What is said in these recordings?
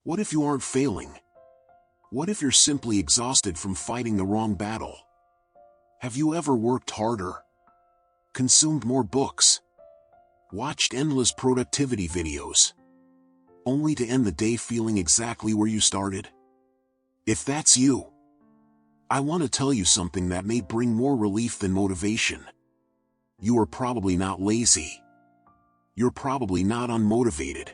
What if you aren't failing? What if you're simply exhausted from fighting the wrong battle? Have you ever worked harder, consumed more books, watched endless productivity videos, only to end the day feeling exactly where you started? If that's you, I want to tell you something that may bring more relief than motivation. You are probably not lazy. You're probably not unmotivated.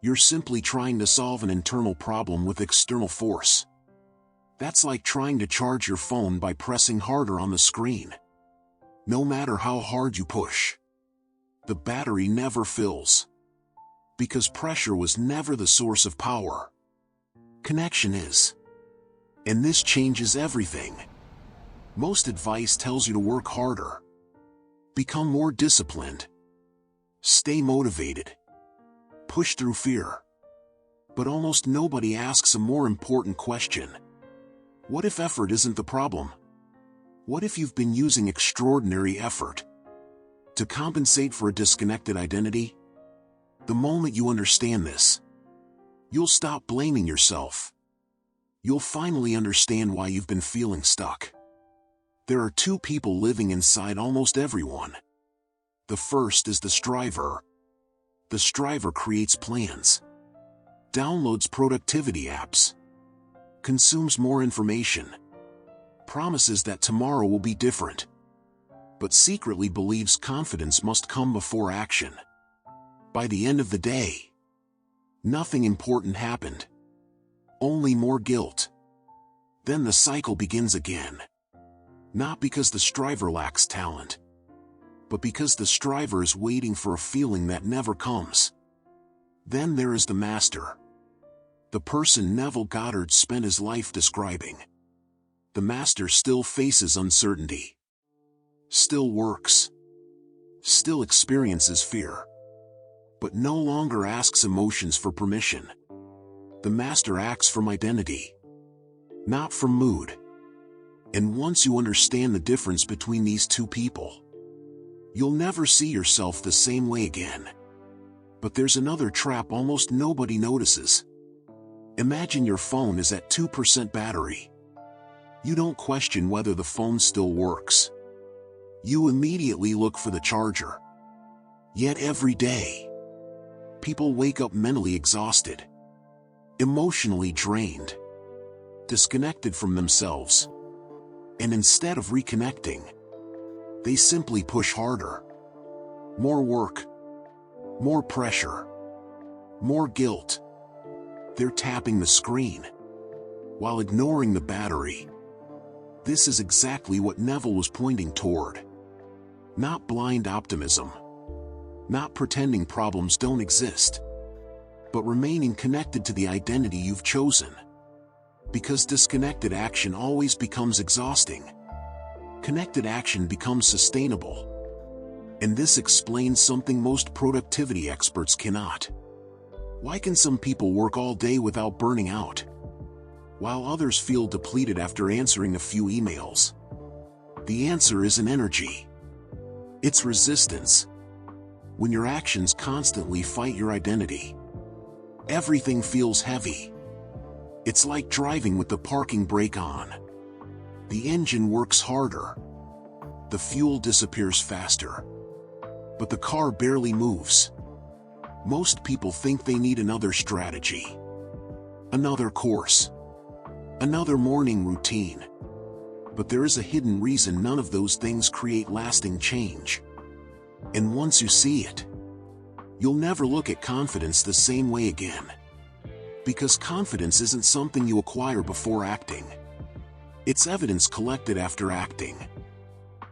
You're simply trying to solve an internal problem with external force. That's like trying to charge your phone by pressing harder on the screen. No matter how hard you push, the battery never fills. Because pressure was never the source of power. Connection is. And this changes everything. Most advice tells you to work harder, become more disciplined, stay motivated, push through fear. But almost nobody asks a more important question. What if effort isn't the problem? What if you've been using extraordinary effort to compensate for a disconnected identity? The moment you understand this, you'll stop blaming yourself. You'll finally understand why you've been feeling stuck. There are two people living inside almost everyone. The first is the striver. The striver creates plans, downloads productivity apps, consumes more information, promises that tomorrow will be different, but secretly believes confidence must come before action. By the end of the day, nothing important happened. Only more guilt. Then the cycle begins again. Not because the striver lacks talent, but because the striver is waiting for a feeling that never comes. Then there is the master. The person Neville Goddard spent his life describing. The master still faces uncertainty, still works, still experiences fear, but no longer asks emotions for permission. The master acts from identity, not from mood. And once you understand the difference between these two people, you'll never see yourself the same way again. But there's another trap almost nobody notices. Imagine your phone is at 2% battery. You don't question whether the phone still works. You immediately look for the charger. Yet every day, people wake up mentally exhausted, emotionally drained, disconnected from themselves. And instead of reconnecting, they simply push harder. More work, more pressure, more guilt. They're tapping the screen while ignoring the battery. This is exactly what Neville was pointing toward. Not blind optimism, not pretending problems don't exist, but remaining connected to the identity you've chosen. Because disconnected action always becomes exhausting. Connected action becomes sustainable. And this explains something most productivity experts cannot. Why can some people work all day without burning out, while others feel depleted after answering a few emails? The answer isn't energy. It's resistance. When your actions constantly fight your identity, everything feels heavy. It's like driving with the parking brake on. The engine works harder. The fuel disappears faster. But the car barely moves. Most people think they need another strategy, another course, another morning routine. But there is a hidden reason none of those things create lasting change. And once you see it, you'll never look at confidence the same way again. Because confidence isn't something you acquire before acting. It's evidence collected after acting.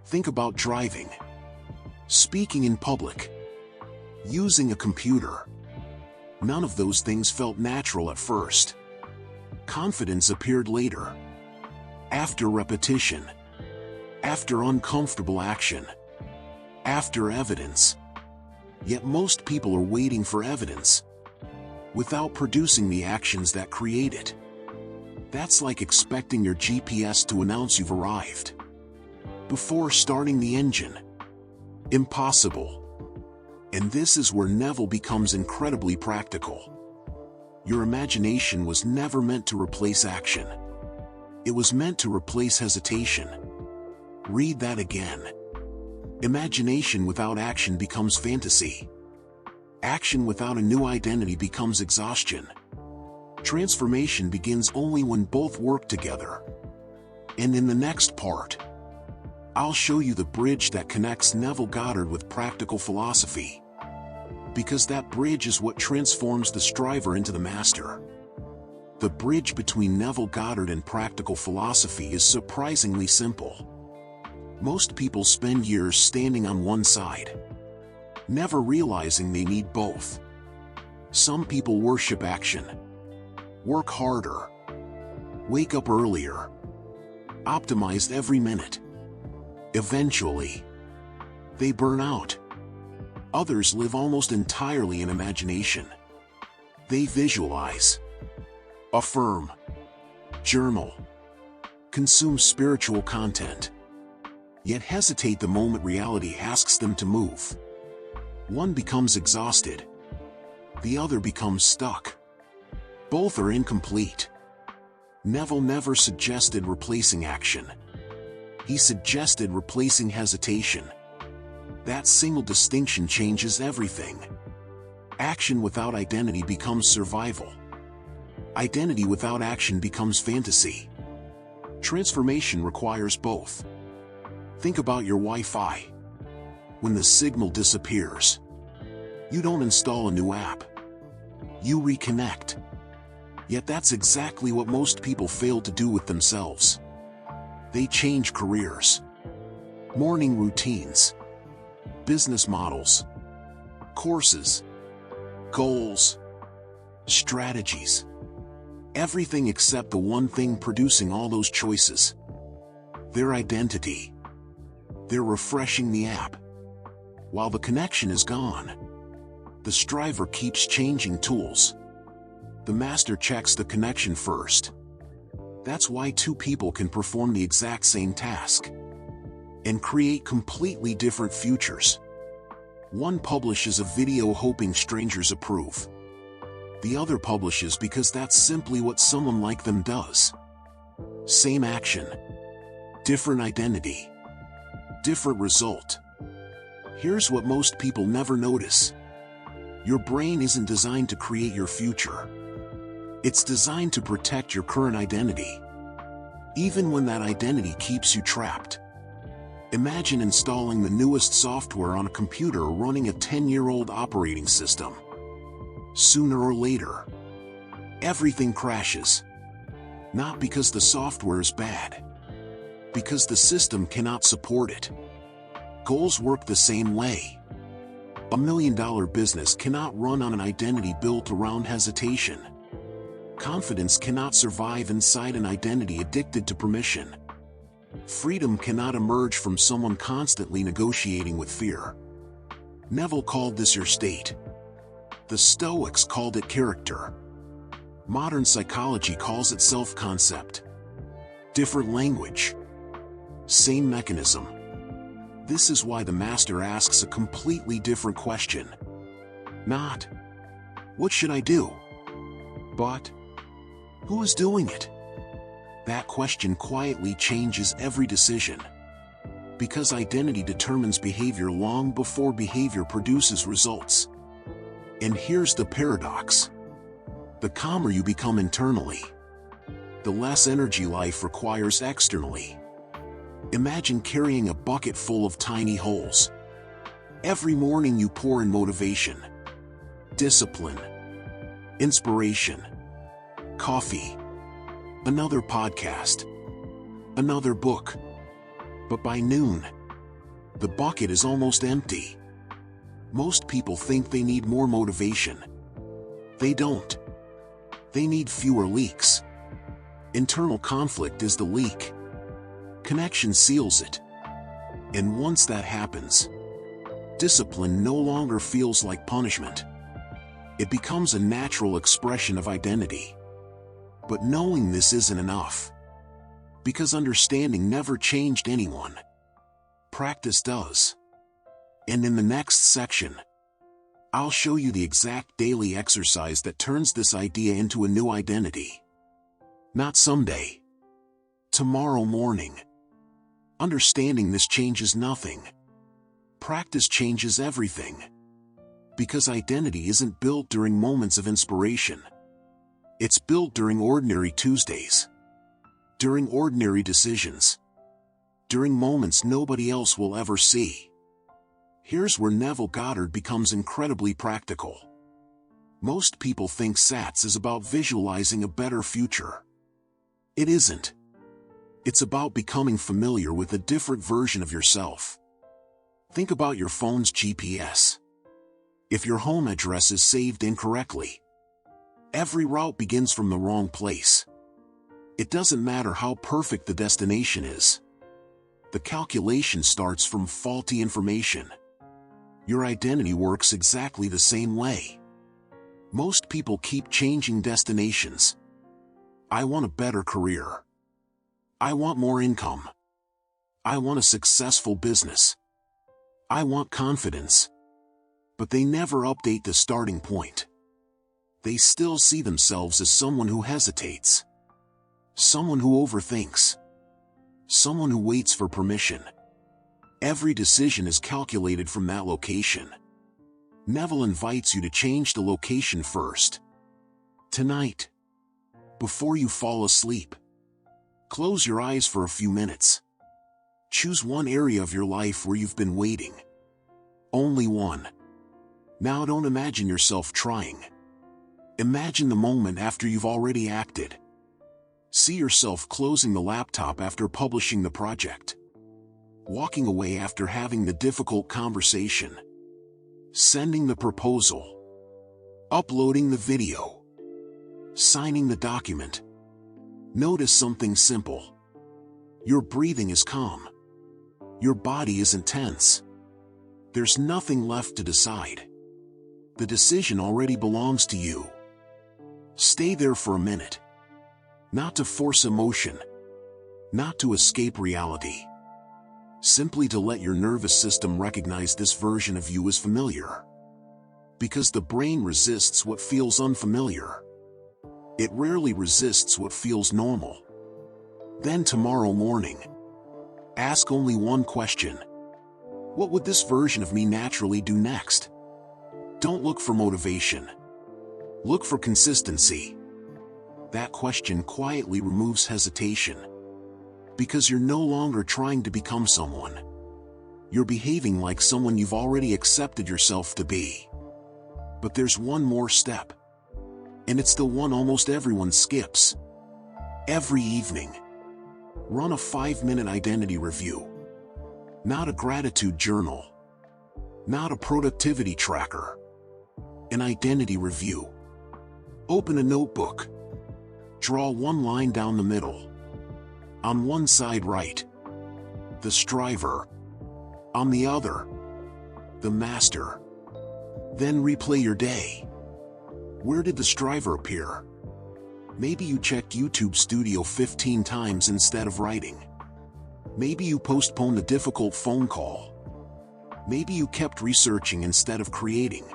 Think about driving, speaking in public, using a computer. None of those things felt natural at first. Confidence appeared later, after repetition, after uncomfortable action, after evidence. Yet most people are waiting for evidence, without producing the actions that create it. That's like expecting your GPS to announce you've arrived before starting the engine. Impossible. And this is where Neville becomes incredibly practical. Your imagination was never meant to replace action. It was meant to replace hesitation. Read that again. Imagination without action becomes fantasy. Action without a new identity becomes exhaustion. Transformation begins only when both work together. And in the next part, I'll show you the bridge that connects Neville Goddard with practical philosophy. Because that bridge is what transforms the striver into the master. The bridge between Neville Goddard and practical philosophy is surprisingly simple. Most people spend years standing on one side, never realizing they need both. Some people worship action, work harder, wake up earlier, optimize every minute. Eventually, they burn out. Others live almost entirely in imagination. They visualize, affirm, journal, consume spiritual content, yet hesitate the moment reality asks them to move. One becomes exhausted. The other becomes stuck. Both are incomplete. Neville never suggested replacing action. He suggested replacing hesitation. That single distinction changes everything. Action without identity becomes survival. Identity without action becomes fantasy. Transformation requires both. Think about your Wi-Fi. When the signal disappears, you don't install a new app. You reconnect. Yet that's exactly what most people fail to do with themselves. They change careers, morning routines, business models, courses, goals, strategies. Everything except the one thing producing all those choices: their identity. They're refreshing the app. While the connection is gone, the striver keeps changing tools. The master checks the connection first. That's why two people can perform the exact same task and create completely different futures. One publishes a video hoping strangers approve. The other publishes because that's simply what someone like them does. Same action, different identity, different result. Here's what most people never notice. Your brain isn't designed to create your future. It's designed to protect your current identity, even when that identity keeps you trapped. Imagine installing the newest software on a computer running a 10-year-old operating system. Sooner or later, everything crashes. Not because the software is bad, because the system cannot support it. Goals work the same way. $1 million business cannot run on an identity built around hesitation. Confidence cannot survive inside an identity addicted to permission. Freedom cannot emerge from someone constantly negotiating with fear. Neville called this your state. The Stoics called it character. Modern psychology calls it self-concept. Different language, same mechanism. This is why the master asks a completely different question. Not, what should I do? But, who is doing it? That question quietly changes every decision. Because identity determines behavior long before behavior produces results. And here's the paradox. The calmer you become internally, the less energy life requires externally. Imagine carrying a bucket full of tiny holes. Every morning you pour in motivation, discipline, inspiration, coffee, another podcast, another book. But by noon, the bucket is almost empty. Most people think they need more motivation. They don't. They need fewer leaks. Internal conflict is the leak. Connection seals it. And once that happens, discipline no longer feels like punishment. It becomes a natural expression of identity. But knowing this isn't enough. Because understanding never changed anyone. Practice does. And in the next section, I'll show you the exact daily exercise that turns this idea into a new identity. Not someday. Tomorrow morning. Understanding this changes nothing. Practice changes everything. Because identity isn't built during moments of inspiration. It's built during ordinary Tuesdays. During ordinary decisions. During moments nobody else will ever see. Here's where Neville Goddard becomes incredibly practical. Most people think SATS is about visualizing a better future. It isn't. It's about becoming familiar with a different version of yourself. Think about your phone's GPS. If your home address is saved incorrectly, every route begins from the wrong place. It doesn't matter how perfect the destination is. The calculation starts from faulty information. Your identity works exactly the same way. Most people keep changing destinations. I want a better career. I want more income. I want a successful business. I want confidence. But they never update the starting point. They still see themselves as someone who hesitates. Someone who overthinks. Someone who waits for permission. Every decision is calculated from that location. Neville invites you to change the location first. Tonight. Before you fall asleep. Close your eyes for a few minutes. Choose one area of your life where you've been waiting. Only one. Now don't imagine yourself trying. Imagine the moment after you've already acted. See yourself closing the laptop after publishing the project. Walking away after having the difficult conversation. Sending the proposal. Uploading the video. Signing the document. Notice something simple. Your breathing is calm. Your body isn't tense. There's nothing left to decide. The decision already belongs to you. Stay there for a minute. Not to force emotion. Not to escape reality. Simply to let your nervous system recognize this version of you as familiar. Because the brain resists what feels unfamiliar. It rarely resists what feels normal. Then tomorrow morning, ask only one question. What would this version of me naturally do next? Don't look for motivation. Look for consistency. That question quietly removes hesitation. Because you're no longer trying to become someone. You're behaving like someone you've already accepted yourself to be. But there's one more step. And it's the one almost everyone skips. Every evening, run a 5-minute identity review. Not a gratitude journal. Not a productivity tracker. An identity review. Open a notebook. Draw one line down the middle. On one side write, the striver. On the other, the master. Then replay your day. Where did the striver appear? Maybe you checked YouTube Studio 15 times instead of writing. Maybe you postponed a difficult phone call. Maybe you kept researching instead of creating.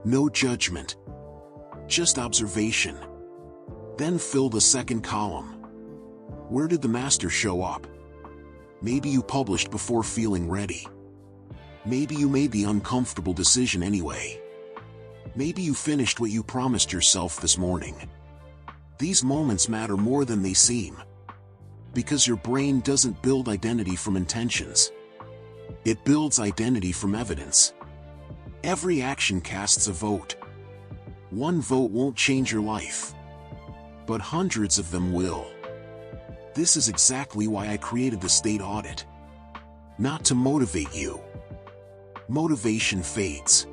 No judgment. Just observation. Then fill the second column. Where did the master show up? Maybe you published before feeling ready. Maybe you made the uncomfortable decision anyway. Maybe you finished what you promised yourself this morning. These moments matter more than they seem. Because your brain doesn't build identity from intentions. It builds identity from evidence. Every action casts a vote. One vote won't change your life. But hundreds of them will. This is exactly why I created the State Audit. Not to motivate you. Motivation fades.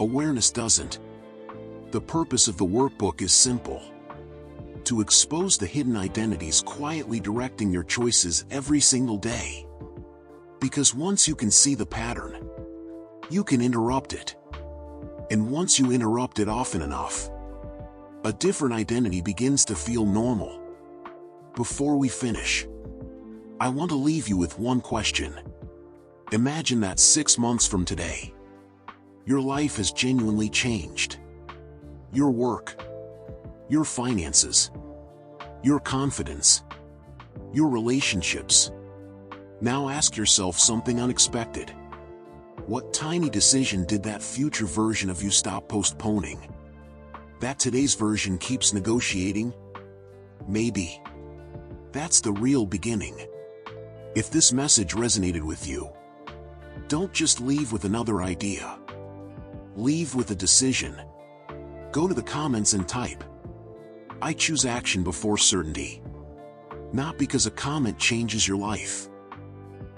Awareness doesn't. The purpose of the workbook is simple. To expose the hidden identities quietly directing your choices every single day. Because once you can see the pattern, you can interrupt it. And once you interrupt it often enough, a different identity begins to feel normal. Before we finish, I want to leave you with one question. Imagine that 6 months from today, Your life has genuinely changed. Your work, your finances, your confidence, your relationships. Now ask yourself something unexpected. What tiny decision did that future version of you stop postponing? That today's version keeps negotiating? Maybe. That's the real beginning. If this message resonated with you, don't just leave with another idea. Leave with a decision. Go to the comments and type, "I choose action before certainty." Not because a comment changes your life,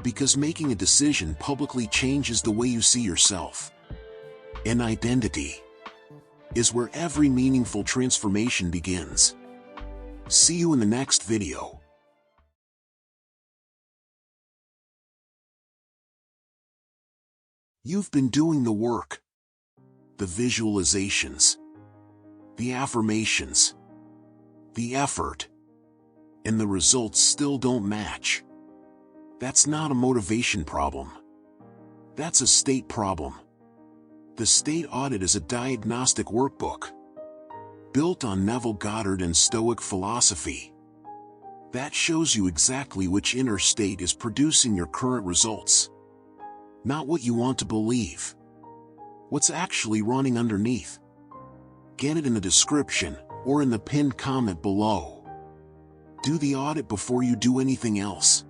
because making a decision publicly changes the way you see yourself. And identity is where every meaningful transformation begins. See you in the next video. You've been doing the work, the visualizations, the affirmations, the effort, and the results still don't match. That's not a motivation problem. That's a state problem. The State Audit is a diagnostic workbook built on Neville, Goddard, and Stoic philosophy that shows you exactly which inner state is producing your current results. Not what you want to believe. What's actually running underneath. Get it in the description or in the pinned comment below. Do the audit before you do anything else.